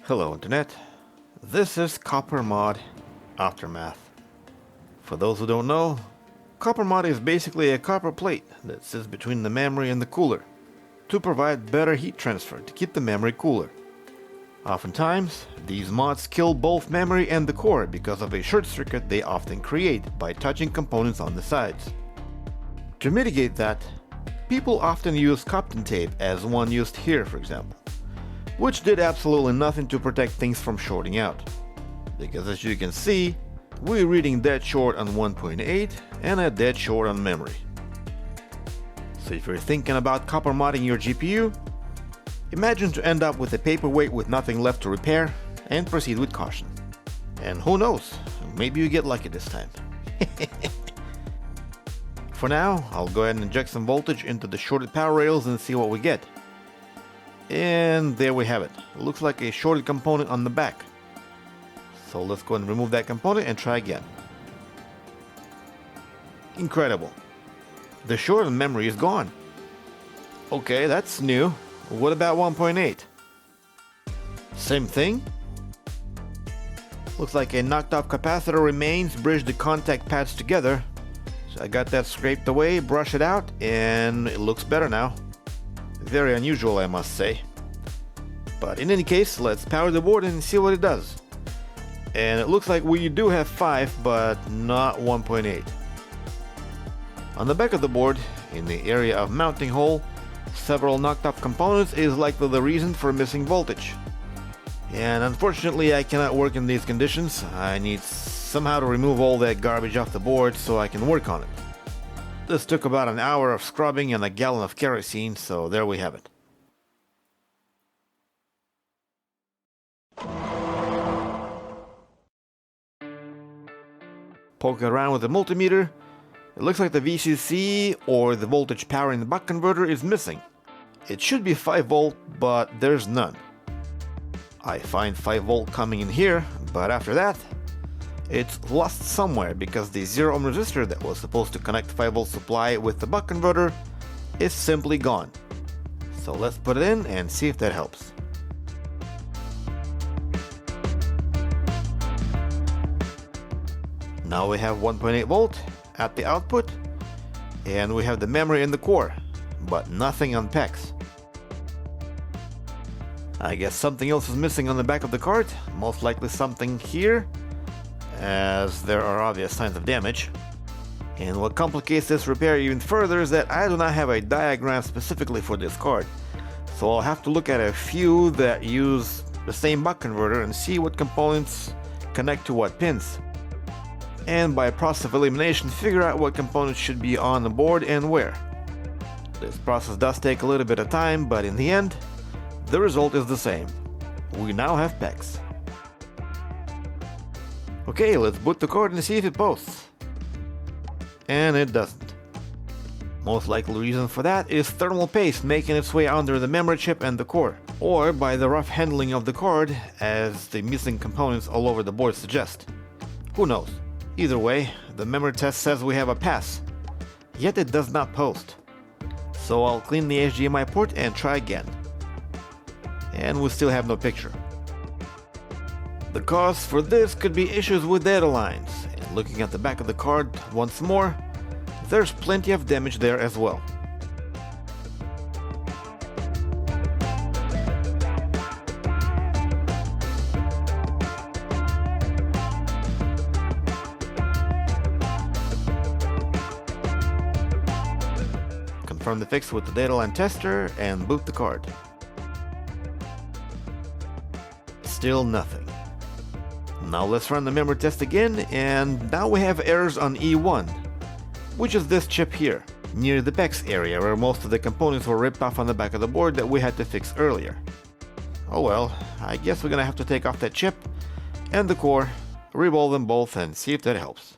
Hello Internet, this is Copper Mod Aftermath. For those who don't know, Copper Mod is basically a copper plate that sits between the memory and the cooler to provide better heat transfer to keep the memory cooler. Oftentimes, these mods kill both memory and the core because of a short circuit they often create by touching components on the sides. To mitigate that, people often use Copton tape as one used here for example, which did absolutely nothing to protect things from shorting out. Because as you can see, we're reading dead short on 1.8 and a dead short on memory. So if you're thinking about copper modding your GPU, imagine to end up with a paperweight with nothing left to repair and proceed with caution. And who knows, maybe you get lucky this time. For now, I'll go ahead and inject some voltage into the shorted power rails and see what we get. And there we have it. It looks like a shorted component on the back. So let's go and remove that component and try again. Incredible. The shorted memory is gone. Okay, that's new. What about 1.8? Same thing? Looks like a knocked off capacitor remains, bridge the contact pads together. So I got that scraped away, brush it out, and it looks better now. Very unusual, I must say. But in any case, let's power the board and see what it does. And it looks like we do have 5, but not 1.8. On the back of the board, in the area of mounting hole, several knocked off components is likely the reason for missing voltage. And unfortunately I cannot work in these conditions. I need somehow to remove all that garbage off the board so I can work on it. This took about an hour of scrubbing and a gallon of kerosene, so there we have it. Poke around with the multimeter. It looks like the VCC, or the voltage powering the buck converter, is missing. It should be 5 volt, but there's none. I find 5 volt coming in here, but after that, it's lost somewhere because the 0 ohm resistor that was supposed to connect 5 volt supply with the buck converter is simply gone. So let's put it in and see if that helps. Now we have 1.8 volt at the output, and we have the memory in the core, but nothing on PEX. I guess something else is missing on the back of the card, most likely something here, as there are obvious signs of damage. And what complicates this repair even further is that I do not have a diagram specifically for this card, so I'll have to look at a few that use the same buck converter and see what components connect to what pins. And by process of elimination, figure out what components should be on the board and where. This process does take a little bit of time, but in the end, the result is the same. We now have PEX. Okay, let's boot the card and see if it posts. And it doesn't. Most likely reason for that is thermal paste making its way under the memory chip and the core, or by the rough handling of the card, as the missing components all over the board suggest. Who knows? Either way, the memory test says we have a pass, yet it does not post. So I'll clean the HDMI port and try again. And we still have no picture. The cause for this could be issues with data lines, and looking at the back of the card once more, there's plenty of damage there as well. Confirm the fix with the data line tester and boot the card. Still nothing. Now let's run the memory test again, and now we have errors on E1, which is this chip here, near the PEX area where most of the components were ripped off on the back of the board that we had to fix earlier. Oh well, I guess we're gonna have to take off that chip and the core, reroll them both and see if that helps.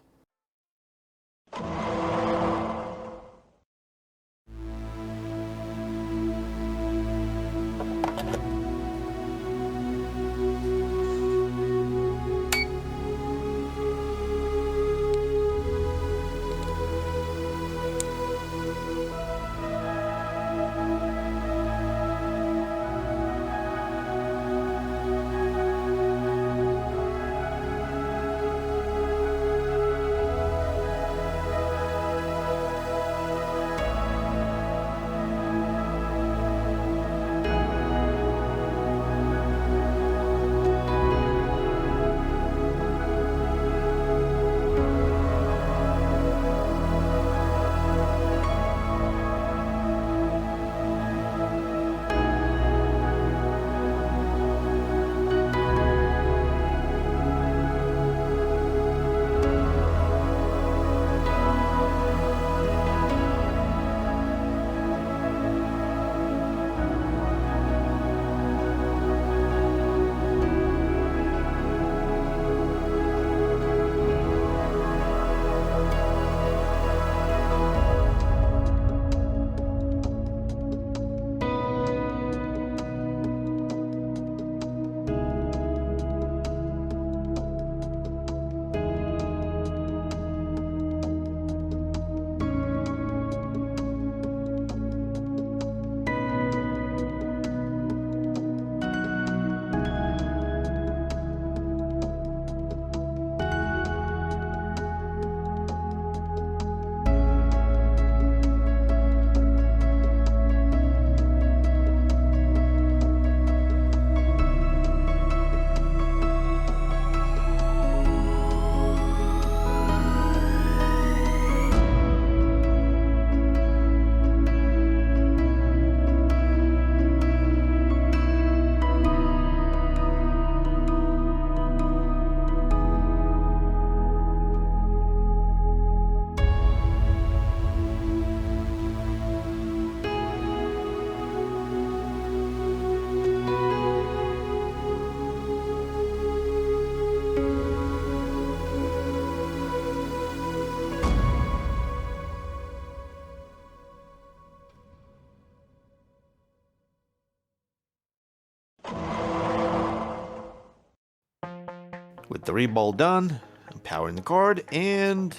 With the reball done, I'm powering the card, and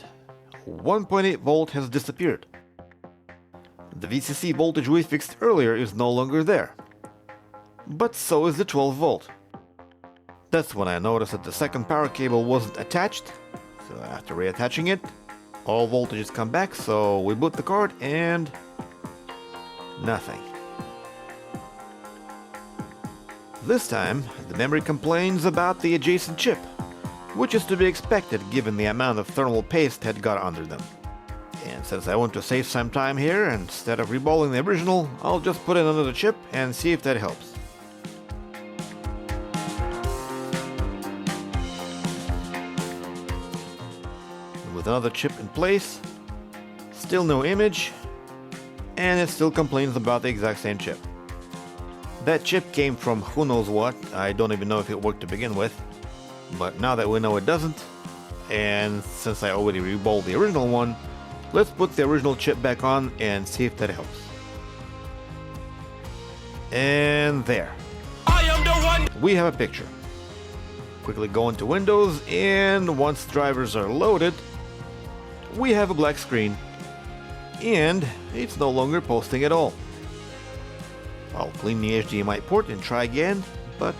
1.8 volt has disappeared. The VCC voltage we fixed earlier is no longer there. But so is the 12 volt. That's when I noticed that the second power cable wasn't attached, so after reattaching it, all voltages come back, so we boot the card and nothing. This time, the memory complains about the adjacent chip, which is to be expected given the amount of thermal paste had got under them. And since I want to save some time here, instead of reballing the original, I'll just put in another chip and see if that helps. With another chip in place, still no image, and it still complains about the exact same chip. That chip came from who knows what, I don't even know if it worked to begin with, but now that we know it doesn't, and since I already reballed the original one, let's put the original chip back on and see if that helps. And there. I am the one! We have a picture. Quickly go into Windows, and once drivers are loaded, we have a black screen, and it's no longer posting at all. I'll clean the HDMI port and try again, but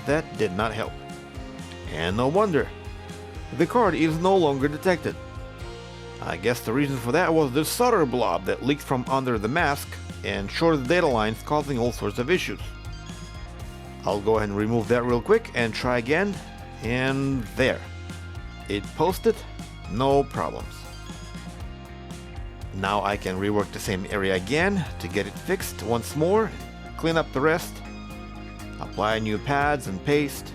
that did not help. And no wonder. The card is no longer detected. I guess the reason for that was the solder blob that leaked from under the mask and shorted the data lines, causing all sorts of issues. I'll go ahead and remove that real quick and try again, and there. It posted, no problems. Now I can rework the same area again to get it fixed once more, clean up the rest, apply new pads and paste,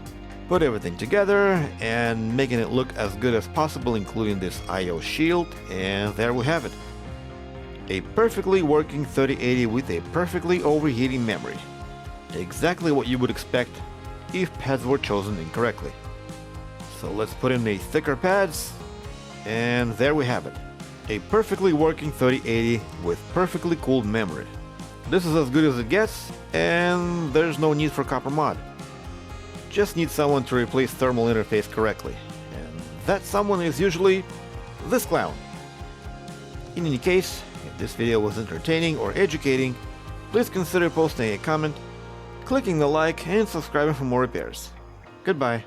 put everything together and making it look as good as possible, including this I/O shield, and there we have it. A perfectly working 3080 with a perfectly overheating memory. Exactly what you would expect if pads were chosen incorrectly. So let's put in the thicker pads, and there we have it. A perfectly working 3080 with perfectly cooled memory. This is as good as it gets, and there's no need for copper mod. Just need someone to replace thermal interface correctly, and that someone is usually this clown. In any case, if this video was entertaining or educating, please consider posting a comment, clicking the like, and subscribing for more repairs. Goodbye.